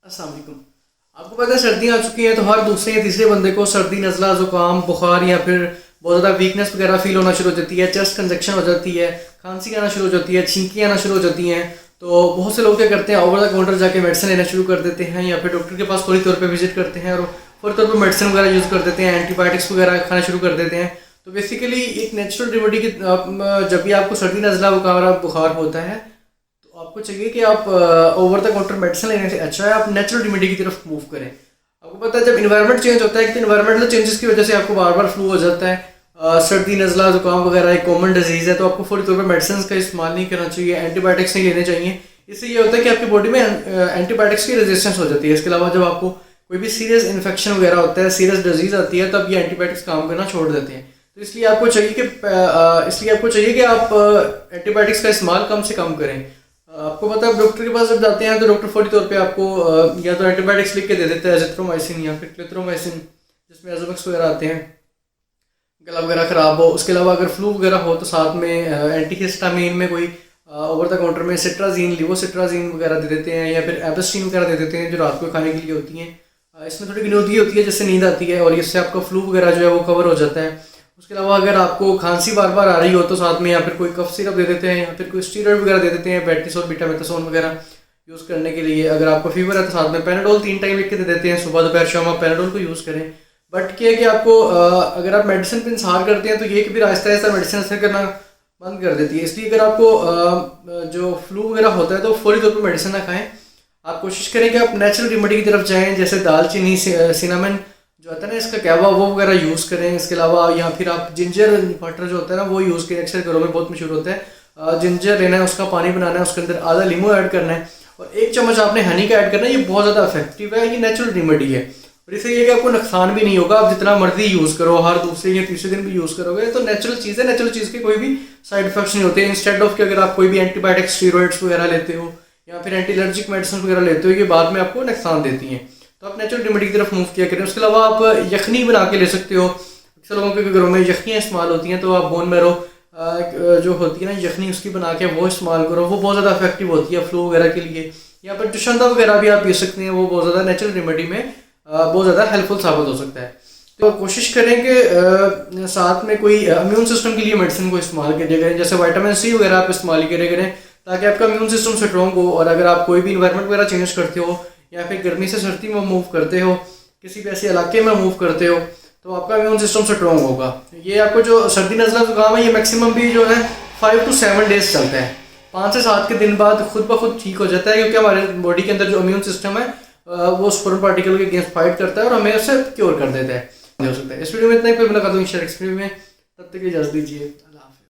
अस्सलाम वालेकुम। आपको पता है सर्दियाँ आ चुकी हैं तो हर दूसरे या तीसरे बंदे को सर्दी, नज़ला, ज़ुकाम, बुखार या फिर बहुत ज़्यादा वीकनेस वगैरह फील होना शुरू हो जाती है, चेस्ट कंजक्शन हो जाती है, खांसी आना शुरू हो जाती है, छींकी आना शुरू हो जाती हैं। तो बहुत से लोग क्या करते हैं, ओवर द काउंटर जाके मेडिसिन लेना शुरू कर देते हैं या फिर डॉक्टर के पास फौरी तौर पे विजिट करते हैं और फौरी तौर पे मेडिसिन वगैरह यूज़ कर देते हैं, एंटीबायोटिक्स वगैरह खाना शुरू कर देते हैं। तो बेसिकली एक नेचुरल रेमेडी की जब भी आपको सर्दी, नज़ला, बुखार होता है तो आपको चाहिए कि आप ओवर द काउंटर मेडिसिन लेने से अच्छा है आप नेचुरल रेमेडी की तरफ मूव करें। आपको पता है जब इन्वायरमेंट चेंज होता है तो इन्वायरमेंटल चेंजेस की वजह से आपको बार बार फ्लू हो जाता है, सर्दी, नज़ला, ज़ुकाम वगैरह एक कॉमन डिजीज़ है। तो आपको फौरी तौर पर मेडिसिन का इस्तेमाल नहीं करना चाहिए, एंटीबायोटिक्स नहीं लेने चाहिए। इससे ये होता है कि आपकी बॉडी में एंटीबायोटिक्स की रेजिस्टेंस हो जाती है। इसके अलावा जब आपको कोई भी सीरियस इन्फेक्शन वगैरह होता है, सीरियस डिजीज़ आती है, तब ये एंटीबायोटिक्स काम करना छोड़ देते हैं। तो इसलिए आपको चाहिए कि आप एंटीबायोटिक्स का इस्तेमाल कम से कम करें। आपको पता है डॉक्टर के पास जब जाते हैं तो डॉक्टर फौरी तौर पे आपको या तो एंटीबायोटिक्स लिख के दे देता है, एजिथ्रोमाइसिन या फिर क्लिथ्रोमाइसिन, जिसमें एजोवैक्स वगैरह आते हैं, गला वगैरह ख़राब हो। उसके अलावा अगर फ्लू वगैरह हो तो साथ में एंटीहिस्टामिन में कोई ओवर द काउंटर में सिट्राजीन, लिवोसिट्राजीन वगैरह दे देते हैं या फिर एबस्टीन वगैरह दे देते हैं जो रात को खाने के लिए होती हैं। इसमें थोड़ी विनोदी होती है जिससे नींद आती है और इससे आपका फ्लू वगैरह जो है वो कवर हो जाता है। उसके अलावा अगर आपको खांसी बार बार आ रही हो तो साथ में या फिर कोई कफ सिरप दे देते हैं या फिर कोई स्टीरॉइड वगैरह दे देते हैं, बेटिसोल, बीटामेथासोन वगैरह यूज़ करने के लिए। अगर आपको फीवर है तो साथ में पैराडोल 3 टाइम लिख के दे देते हैं, सुबह दोपहर शाम आप पैराडोल को यूज़ करें। बट क्या है कि आपको अगर आप मेडिसिन पर इंसार करते हैं तो ये कि फिर आहिस्ता आहिस्ता मेडिसिन असर करना बंद कर देती है। इसलिए अगर आपको जो फ्लू वगैरह होता है तो फौरी तौर पर मेडिसिन ना खाएँ। आप कोशिश करें कि आप नेचुरल रेमेडी की तरफ जाएँ, जैसे दालचीनी, सिनामन जो आता है ना, इसका कहवा वो वगैरह यूज़ करें। इसके अलावा या फिर आप जिंजर वाटर जो होता है ना वो यूज़ करें, अक्सर घरों में बहुत मशहूर होता है। जिंजर लेना है, उसका पानी बनाना है, उसके अंदर आधा लीमू ऐड करना है और 1 चम्मच आपने हनी का ऐड करना है। ये बहुत ज़्यादा इफेक्टिव है, ये नेचुरल रेमेडी है और इससे ये कि आपको नुकसान भी नहीं होगा। आप जितना मर्जी यूज़ करो, हर दूसरे या तीसरे दिन भी यूज़ करोगे तो नेचुरल चीज़ है, नेचुरल चीज़ के कोई भी साइड इफेक्ट्स नहीं होते। इंस्टेड ऑफ कि अगर आप कोई भी एंटीबायोटिक, स्टीरॉइड्स वगैरह लेते हो या फिर एंटी एलर्जिक मेडिसिन वगैरह लेते हो, ये बाद में आपको नुकसान देती हैं। तो आप नेचुरल रेमेडी की तरफ मूव किया करें। उसके अलावा आप यखनी बना के ले सकते हो। अक्सर लोगों के घरों में यखनियाँ इस्तेमाल होती हैं, तो आप बोन मैरो जो होती है ना यखनी, उसकी बना के वो इस्तेमाल करो, वो बहुत ज़्यादा इफेक्टिव होती है फ्लू वगैरह के लिए। या फिर जुशंदा वगैरह भी आप पी सकते हैं, वो बहुत ज़्यादा नेचुरल रेमेडी में बहुत ज़्यादा हेल्पफुल साबित हो सकता है। तो कोशिश करें कि साथ में कोई इम्यून सिस्टम के लिए मेडिसिन को इस्तेमाल करिए करें, जैसे विटामिन सी वगैरह आप इस्तेमाल करें ताकि आपका इम्यून सिस्टम स्ट्रॉन्ग हो। और अगर आप कोई भी इन्वायरमेंट वगैरह चेंज करते हो या फिर गर्मी से सर्दी में मूव करते हो, किसी भी ऐसे इलाके में मूव करते हो, तो आपका इम्यून सिस्टम स्ट्रॉन्ग होगा। ये आपको जो सर्दी, नज़ला, ज़ुकाम है, ये मैक्सिमम भी जो है 5 to 7 डेज चलता है। 5 से 7 के दिन बाद खुद ब खुद ठीक हो जाता है, क्योंकि हमारे बॉडी के अंदर जो इम्यून सिस्टम है वो स्पोरन पार्टिकल के अगेंस्ट फाइट करता है और हमें उससे क्योर कर देता है। हो सकता है। इस वीडियो में इतना ही, कोई मुलाकात होगी नेक्स्ट वीडियो में, तब तक इजाज़त दीजिए।